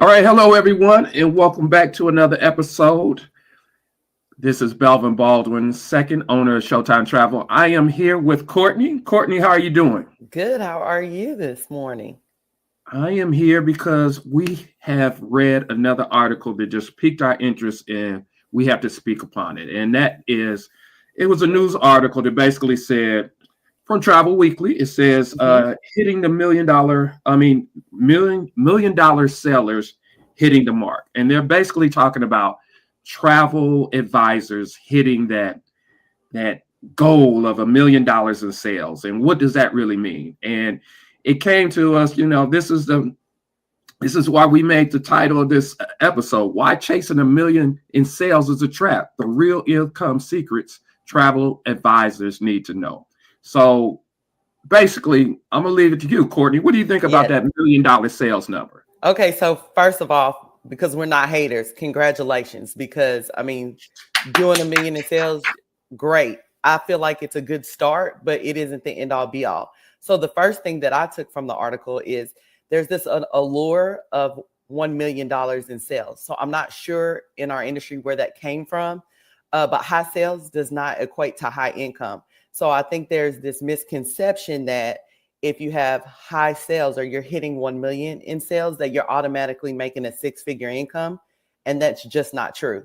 All right, hello everyone, and welcome back to another episode. This is Belvin Baldwin, second owner of Showtime Travel. I am here with Courtney. Courtney, how are you doing? Good. How are you this morning? I am here because we have read another article that just piqued our interest and we have to speak upon it. And that is, it was a news article that basically said, from Travel Weekly, it says hitting the million dollar sellers hitting the mark. And they're basically talking about travel advisors hitting that goal of $1 million in sales. And what does that really mean? And it came to us, this is why we made the title of this episode, Why Chasing $1 Million in Sales is a Trap, the Real Income Secrets Travel Advisors Need to Know. So basically, I'm going to leave it to you, Courtney. What do you think about that $1 million sales number? Okay, so first of all, because we're not haters, congratulations. Because, doing $1 million in sales, great. I feel like it's a good start, but it isn't the end all be all. So the first thing that I took from the article is there's this allure of $1 million in sales. So I'm not sure in our industry where that came from, but high sales does not equate to high income. So I think there's this misconception that if you have high sales or you're hitting 1 million in sales, that you're automatically making a 6-figure income. And that's just not true.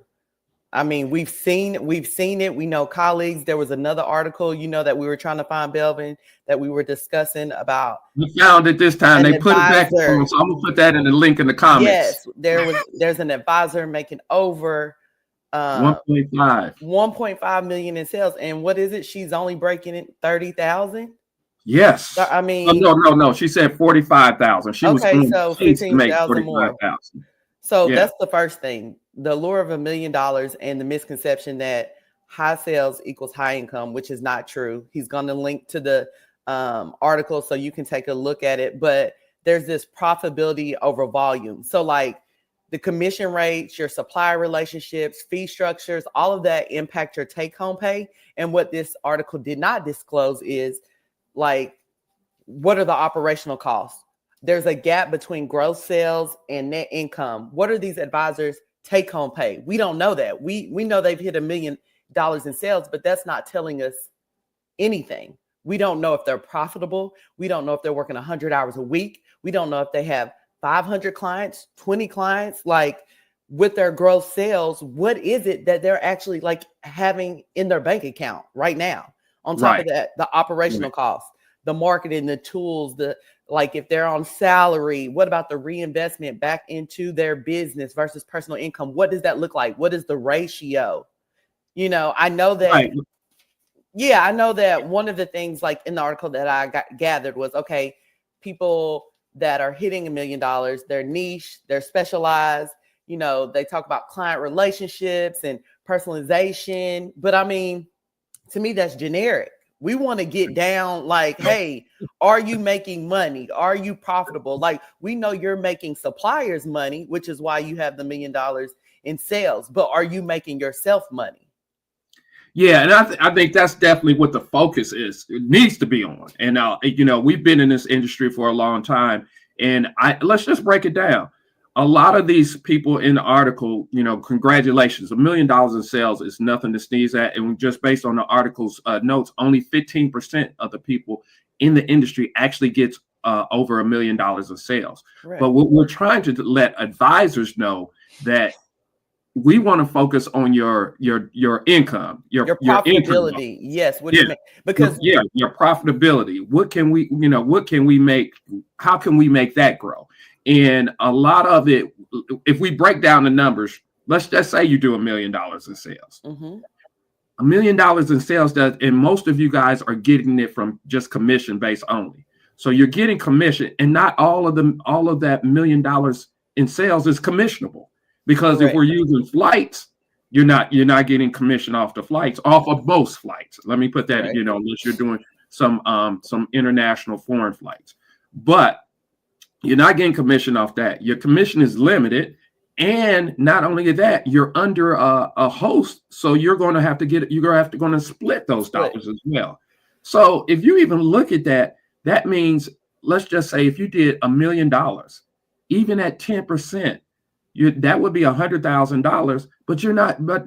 I mean, we've seen it. We know colleagues. There was another article, that we were trying to find, Belvin, that we were discussing about. We found it this time. They put it back on, so I'm gonna put that in the link in the comments. Yes, there's an advisor making over 1.5 million in sales. And what is it? She's only breaking it 30,000. Yes. I mean, no. She said 45,000. She was so 15,000 more. So that's the first thing. The allure of $1 million and the misconception that high sales equals high income, which is not true. He's going to link to the article so you can take a look at it. But there's this profitability over volume. So like the commission rates, your supplier relationships, fee structures, all of that impact your take-home pay. And what this article did not disclose is like, what are the operational costs? There's a gap between gross sales and net income. What are these advisors' take-home pay? We don't know that. We know they've hit $1 million in sales, but that's not telling us anything. We don't know if they're profitable. We don't know if they're working 100 hours a week. We don't know if they have 500 clients, 20 clients. Like with their gross sales, what is it that they're actually like having in their bank account right now? On top of that, the operational costs, the marketing, the tools, like if they're on salary, what about the reinvestment back into their business versus personal income? What does that look like? What is the ratio? I know that. I know that one of the things like in the article that I gathered was, okay, people that are hitting $1 million, they're niche, they're specialized, they talk about client relationships and personalization. But I mean, to me, that's generic. We want to get down like, hey, are you making money? Are you profitable? Like we know you're making suppliers money, which is why you have the $1 million in sales, but are you making yourself money? Yeah, and I think that's definitely what the focus is. It needs to be on. And we've been in this industry for a long time, and let's just break it down. A lot of these people in the article, congratulations, $1 million in sales is nothing to sneeze at. And just based on the article's notes, only 15% of the people in the industry actually gets over $1 million in sales. Right. But what we're trying to let advisors know that we want to focus on your income, your profitability. Yes. What do you mean? Because your profitability. What can we make? How can we make that grow? And a lot of it, if we break down the numbers, let's just say you do $1 million in sales. $1 million in sales does, and most of you guys are getting it from just commission based only. So you're getting commission, and not all of that $1 million in sales is commissionable. Because if we're using flights, you're not getting commission off the flights, off of most flights. Let me put that, unless you're doing some international foreign flights. But you're not getting commission off that. Your commission is limited. And not only that, you're under a host. So you're going to have to split those dollars as well. So if you even look at that, that means, let's just say if you did $1 million, even at 10%, that would be $100,000. But you're not. But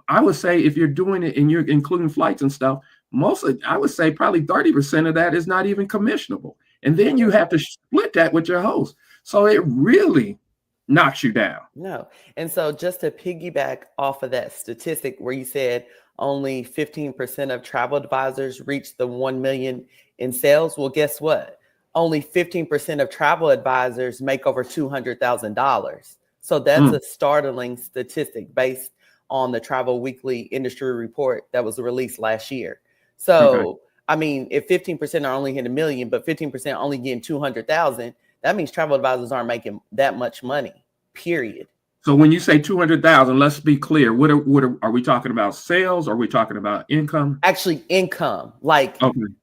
I would say if you're doing it and you're including flights and stuff, I would say probably 30% of that is not even commissionable. And then you have to split that with your host. So it really knocks you down. No. And so just to piggyback off of that statistic where you said only 15% of travel advisors reach the 1 million in sales. Well, guess what? Only 15% of travel advisors make over $200,000. So that's a startling statistic based on the Travel Weekly industry report that was released last year. So, I mean, if 15% are only hitting $1 million, but 15% only getting 200,000, that means travel advisors aren't making that much money, period. So when you say 200,000, let's be clear. What are we talking about? Sales? Or are we talking about income? Actually, income. Like,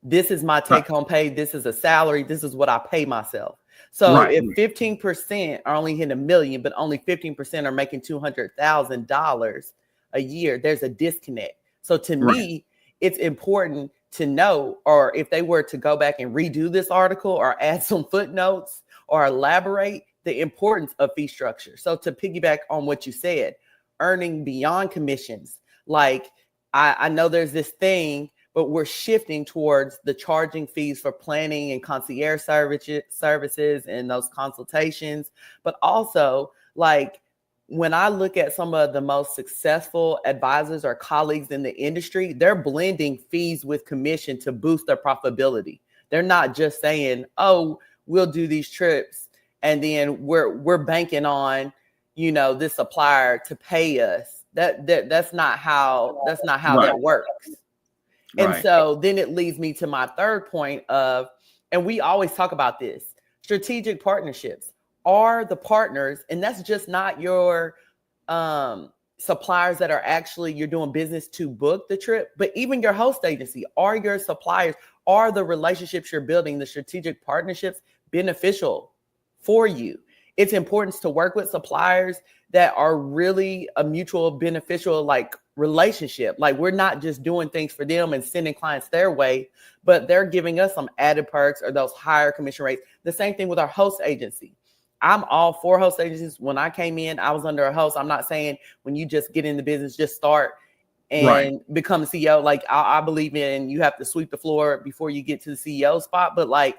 this is my take-home pay. This is a salary. This is what I pay myself. So if 15% are only hitting $1 million, but only 15% are making $200,000 a year, there's a disconnect. So to me, it's important to know, or if they were to go back and redo this article or add some footnotes or elaborate, the importance of fee structure. So to piggyback on what you said, earning beyond commissions, like I know there's this thing, but we're shifting towards the charging fees for planning and concierge services and those consultations. But also, like, when I look at some of the most successful advisors or colleagues in the industry, they're blending fees with commission to boost their profitability. They're not just saying, oh, we'll do these trips and then we're banking on, this supplier to pay us. That's not how that works. And so then it leads me to my third point of, and we always talk about this, strategic partnerships are the partners. And that's just not your suppliers that are actually you're doing business to book the trip, but even your host agency are your suppliers, are the relationships you're building, the strategic partnerships beneficial for you. It's important to work with suppliers that are really a mutual beneficial relationship. Like, we're not just doing things for them and sending clients their way, but they're giving us some added perks or those higher commission rates. The same thing with our host agency. I'm all for host agencies. When I came in, I was under a host. I'm not saying when you just get in the business, just start and become the CEO. Like, I believe in you have to sweep the floor before you get to the CEO spot. But like,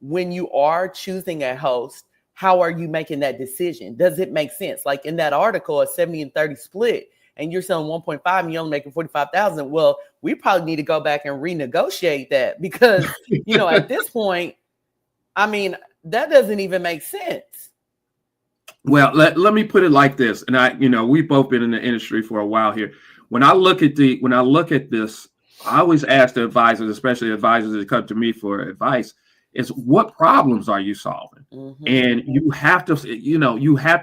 when you are choosing a host, how are you making that decision? Does it make sense? Like in that article, a 70 and 30 split, and you're selling 1.5 and you're only making 45,000. Well, we probably need to go back and renegotiate that because, at this point, I mean, that doesn't even make sense. Well, let me put it like this. And we've both been in the industry for a while here. When I look at this, I always ask the advisors, especially advisors that come to me for advice, is what problems are you solving? And you have to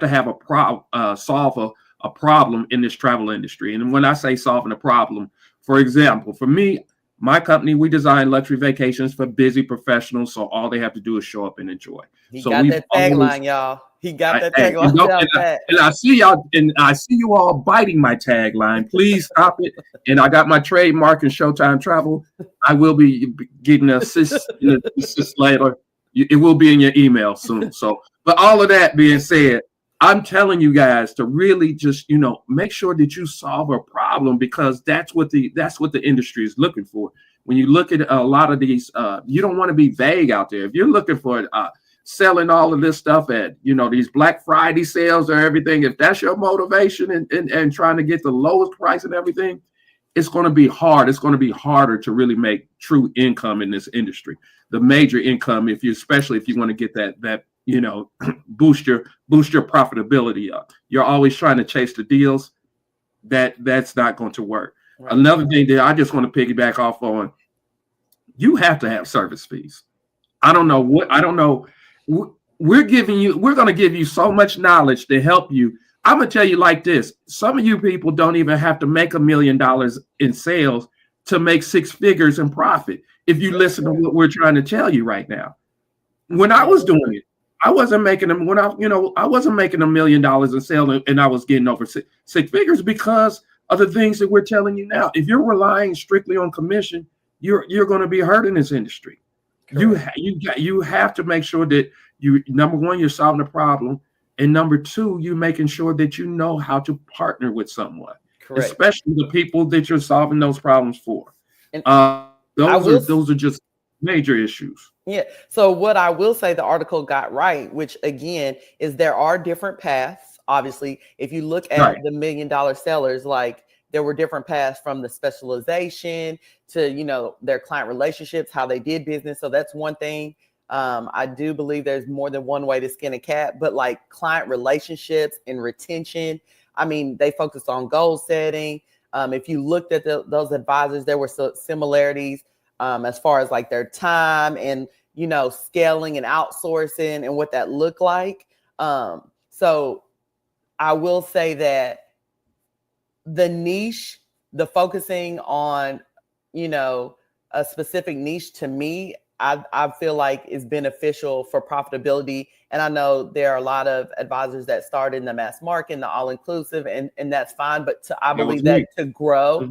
have solve a problem in this travel industry. And when I say solving a problem, for example, for me, my company, we design luxury vacations for busy professionals. So all they have to do is show up and enjoy. He got that tagline, y'all. He got that tagline. And I see y'all, and I see you all biting my tagline. Please stop it. And I got my trademark in Showtime Travel. I will be getting an assist later. It will be in your email soon. So, but all of that being said, I'm telling you guys to really just, make sure that you solve a problem, because that's what the industry is looking for. When you look at a lot of these, you don't want to be vague out there. If you're looking for selling all of this stuff at, these Black Friday sales or everything, if that's your motivation and trying to get the lowest price and everything, it's going to be hard. It's going to be harder to really make true income in this industry. The major income, especially if you want to get that boost your profitability up. You're always trying to chase the deals. That's not going to work. Right. Another thing that I just want to piggyback off on, you have to have service fees. I don't know. We're going to give you so much knowledge to help you. I'm going to tell you like this. Some of you people don't even have to make $1 million in sales to make 6 figures in profit. If you listen to what we're trying to tell you right now, when I was doing it, I wasn't making them I wasn't making $1 million in sales and I was getting over six figures because of the things that we're telling you now. If you're relying strictly on commission, you're going to be hurt in this industry. You have to make sure that number one, you're solving a problem. And number two, you're making sure that you know how to partner with someone, Correct. Especially the people that you're solving those problems for. And those are just major issues. Yeah. So what I will say the article got right, which again is there are different paths. Obviously, if you look at the $1 million sellers, like there were different paths from the specialization to, you know, their client relationships, how they did business. So that's one thing. I do believe there's more than one way to skin a cat, but like client relationships and retention, I mean, they focused on goal setting. If you looked at those advisors, there were similarities as far as like their time and, you know, scaling and outsourcing and what that looked like. So I will say that the niche, the focusing on, you know, a specific niche, to me, I feel like is beneficial for profitability. And I know there are a lot of advisors that start in the mass market, the all-inclusive, and that's fine. But I believe that to grow,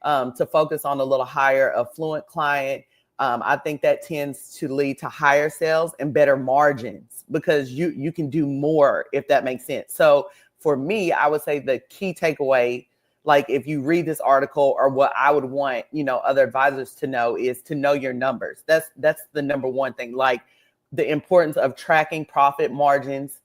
to focus on a little higher affluent client, I think that tends to lead to higher sales and better margins because you can do more, if that makes sense. So for me, I would say the key takeaway, like if you read this article, or what I would want, you know, other advisors to know, is to know your numbers. That's the number one thing. Like the importance of tracking profit margins,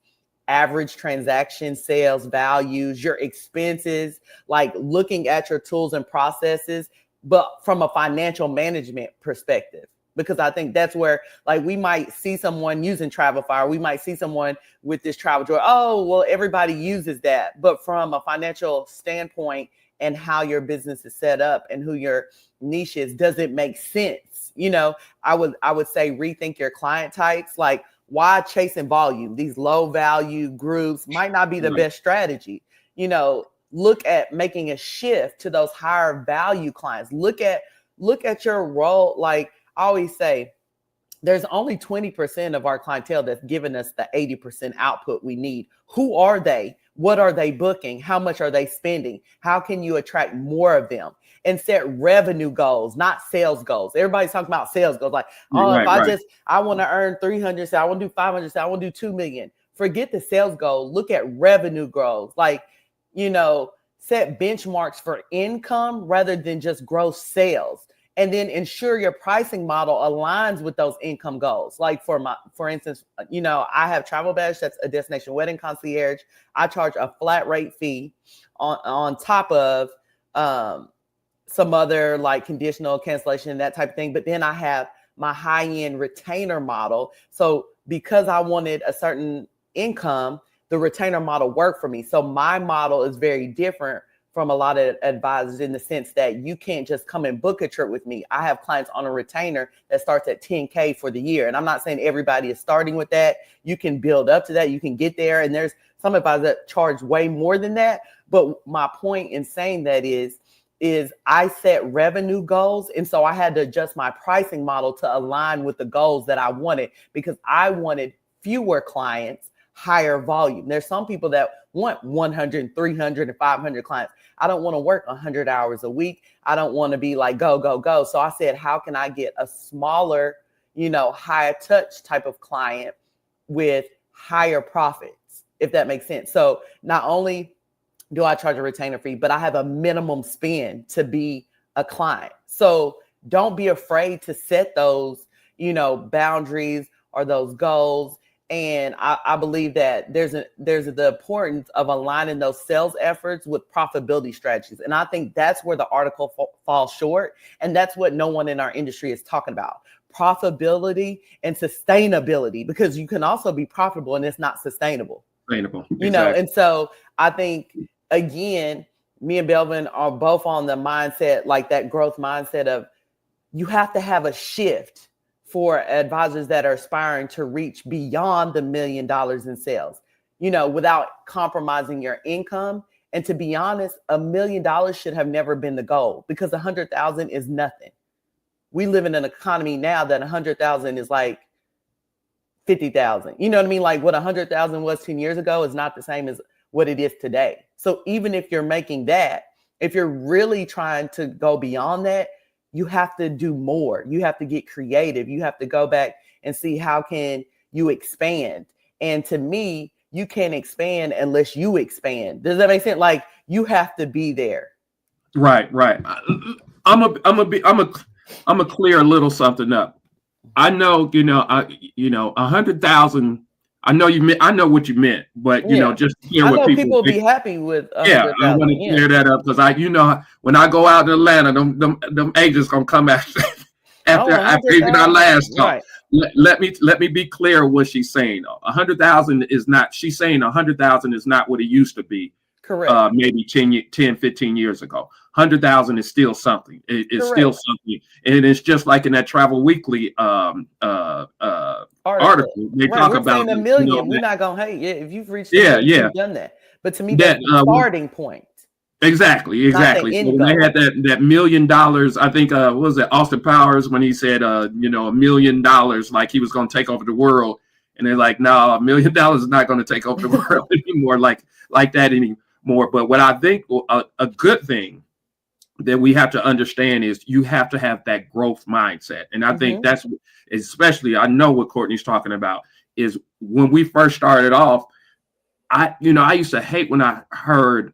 average transaction sales values, your expenses, like looking at your tools and processes, but from a financial management perspective. Because I think that's where, like, we might see someone using Travelfire. We might see someone with this travel drawer. Oh, well, everybody uses that. But from a financial standpoint and how your business is set up and who your niche is, does it make sense? You know, I would say rethink your client types. Like, why chasing volume? These low value groups might not be the best strategy. You know, look at making a shift to those higher value clients. Look at your role. Like I always say, there's only 20% of our clientele that's giving us the 80% output we need. Who are they? What are they booking? How much are they spending? How can you attract more of them? And set revenue goals, not sales goals. Everybody's talking about sales goals. Like, I want to earn 300, I want to do 500, I want to do 2 million. Forget the sales goal. Look at revenue goals. Like, you know, set benchmarks for income rather than just gross sales. And then ensure your pricing model aligns with those income goals. Like for instance, you know, I have Travel Badge, that's a destination wedding concierge. I charge a flat rate fee on top of some other like conditional cancellation and that type of thing. But then I have my high-end retainer model. So because I wanted a certain income, the retainer model worked for me. So my model is very different from a lot of advisors in the sense that you can't just come and book a trip with me. I have clients on a retainer that starts at 10K for the year. And I'm not saying everybody is starting with that. You can build up to that. You can get there. And there's some advisors that charge way more than that. But my point in saying that is I set revenue goals. And so I had to adjust my pricing model to align with the goals that I wanted, because I wanted fewer clients, higher volume. There's some people that want 100, 300, and 500 clients. I don't want to work 100 hours a week. I don't want to be like, go, go, go. So I said, how can I get a smaller, you know, higher touch type of client with higher profits, if that makes sense? So not only do I charge a retainer fee, but I have a minimum spend to be a client. So don't be afraid to set those, you know, boundaries or those goals. And I believe that there's the importance of aligning those sales efforts with profitability strategies. And I think that's where the article falls short. And that's what no one in our industry is talking about. Profitability and sustainability, because you can also be profitable and it's not sustainable. You know, and so I think, again, me and Belvin are both on the mindset, like that growth mindset of you have to have a shift for advisors that are aspiring to reach beyond the $1 million in sales, you know, without compromising your income. And to be honest, $1 million should have never been the goal, because 100,000 is nothing. We live in an economy now that 100,000 is like 50,000. You know what I mean? Like what 100,000 was 10 years ago is not the same as what it is today. So even if you're making that, if you're really trying to go beyond that, you have to do more. You have to get creative. You have to go back and see how can you expand. And to me, you can't expand unless you expand. Does that make sense? Like, you have to be there. Right. I'm a clear a little something up. I know, 100,000. I know what you meant, but just hear what people will be happy with. Yeah, I want to clear that up because when I go out to Atlanta, them agents gonna come after even our last talk. Right. Let me be clear what she's saying. 100,000 is not. She's saying 100,000 is not what it used to be. Correct. Maybe 10, 15 years ago. 100,000 is still something. It's still something, and it's just like in that Travel Weekly article. They talk about $1 million. We're not gonna hate it if you've reached. You've done that. But to me, that's the starting point. Exactly. So when they had that $1 million, I think what was it, Austin Powers, when he said $1 million, like he was going to take over the world, and they're like, no, $1 million is not going to take over the world anymore, like that anymore. But what I think a good thing that we have to understand is you have to have that growth mindset, and I think that's especially, I know what Courtney's talking about is when we first started off. I used to hate when I heard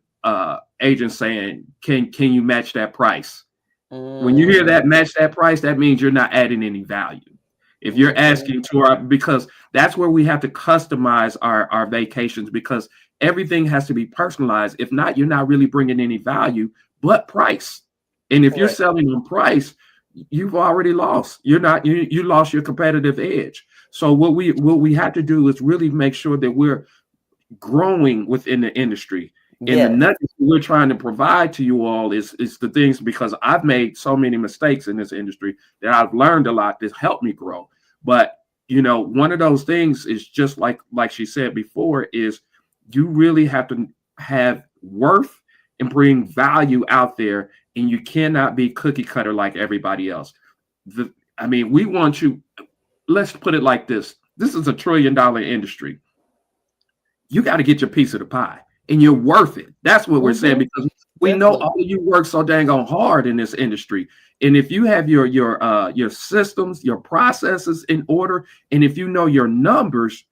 agents saying, can you match that price? When you hear that match that price, that means you're not adding any value. If you're asking because that's where we have to customize our vacations, because everything has to be personalized. If not, you're not really bringing any value but price. And if you're selling on price, you've already lost. You lost your competitive edge. So what we have to do is really make sure that we're growing within the industry. And the nuggets we're trying to provide to you all is the things, because I've made so many mistakes in this industry that I've learned a lot that's helped me grow. But one of those things is just like she said before, is you really have to have worth and bring value out there, and you cannot be cookie cutter like everybody else. We want you. Let's put it like this: this is $1 trillion industry. You got to get your piece of the pie, and you're worth it. That's what we're saying, because we know all of you work so dang on hard in this industry. And if you have your systems, your processes in order, and if you know your numbers,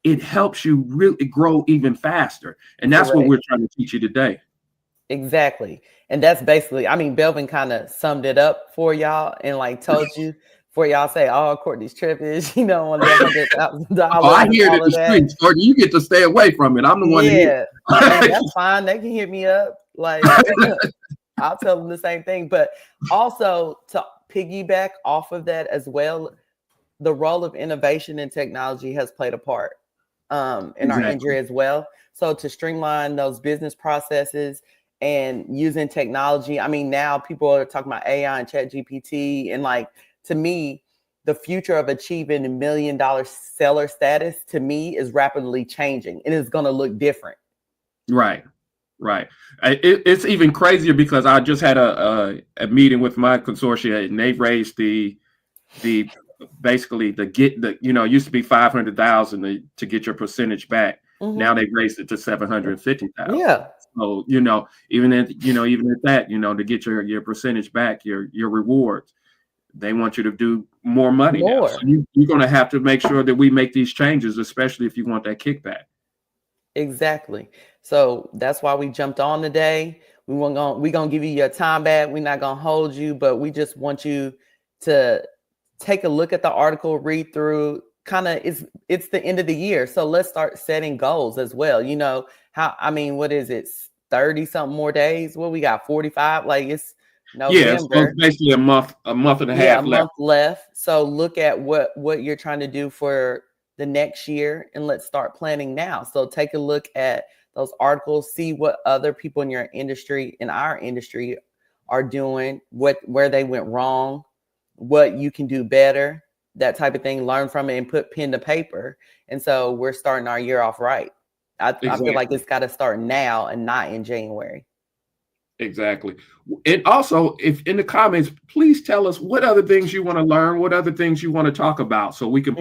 it helps you really grow even faster. And that's what we're trying to teach you today. Exactly. And that's basically, Belvin kind of summed it up for y'all and told you. Before y'all say, Courtney's trip is, on $100,000. I hear it in the streets, Courtney. You get to stay away from it. I'm the one. Yeah, that's fine. They can hit me up. I'll tell them the same thing. But also to piggyback off of that as well, the role of innovation and technology has played a part in our industry as well. So to streamline those business processes and using technology. Now people are talking about AI and ChatGPT, and to me, the future of achieving $1 million seller status, to me, is rapidly changing, and it's going to look different. Right. It's even crazier because I just had a meeting with my consortia, and they've raised the basically it used to be 500,000 to get your percentage back. Now they've raised it to 750,000. Yeah. So even at that, to get your percentage back, your rewards. They want you to do more money now. So you're going to have to make sure that we make these changes, especially if you want that kickback. Exactly. So that's why we jumped on today. We're going to give you your time back. We're not going to hold you, but we just want you to take a look at the article, read through. It's the end of the year. So let's start setting goals as well. What is it? 30 something more days? Well, we got 45. It's November. So basically a month and a half left. Month left. So look at what you're trying to do for the next year, and let's start planning now. So take a look at those articles, see what other people in your industry, in our industry, are doing, where they went wrong, what you can do better, that type of thing. Learn from it and put pen to paper. And so we're starting our year off right. I feel like it's got to start now and not in January. Exactly. And also, if in the comments, please tell us what other things you want to learn, what other things you want to talk about, so we can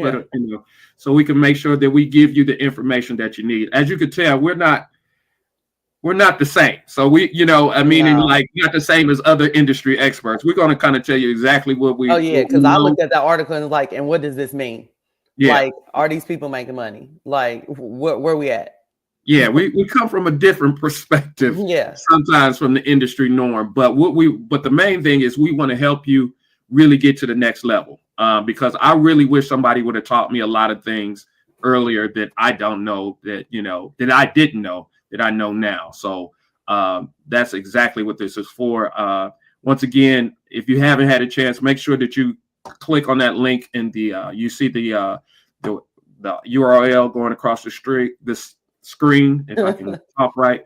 so we can make sure that we give you the information that you need. As you can tell, we're not the same. So we, not the same as other industry experts. We're going to kind of tell you exactly what we. Because I looked at that article and and what does this mean? Yeah. Like, are these people making money? Like, where we at? Yeah, we come from a different perspective. Yeah. Sometimes from the industry norm, but the main thing is we want to help you really get to the next level. Because I really wish somebody would have taught me a lot of things earlier that I don't know, that that I didn't know, that I know now. So that's exactly what this is for. Once again, if you haven't had a chance, make sure that you click on that link in the you see the URL going across the screen, if I can talk right.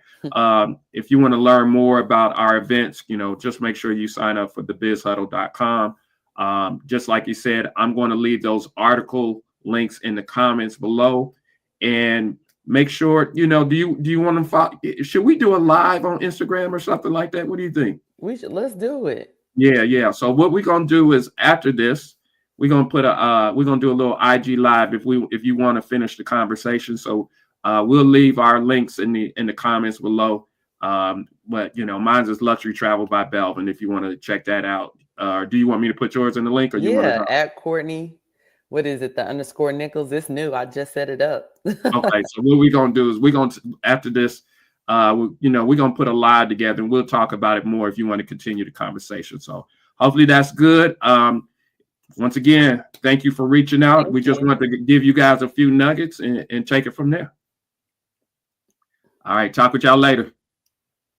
If you want to learn more about our events, just make sure you sign up for thebizhuddle.com. Just like you said, I'm going to leave those article links in the comments below, and make sure, do you want to follow? Should we do a live on Instagram or something like that? What do you think? Let's do it. Yeah. So what we're going to do is, after this, we're going to do a little IG live if you want to finish the conversation. So we'll leave our links in the comments below. But mine's is Luxury Travel by Belvin, if you want to check that out. Do you want me to put yours in the link, or you want to at Courtney? What is it? The _ Nichols. It's new. I just set it up. Okay. So what we're gonna do is after this, we're gonna put a live together, and we'll talk about it more if you want to continue the conversation. So hopefully that's good. Once again, thank you for reaching out. We just want to give you guys a few nuggets and take it from there. All right. Talk with y'all later.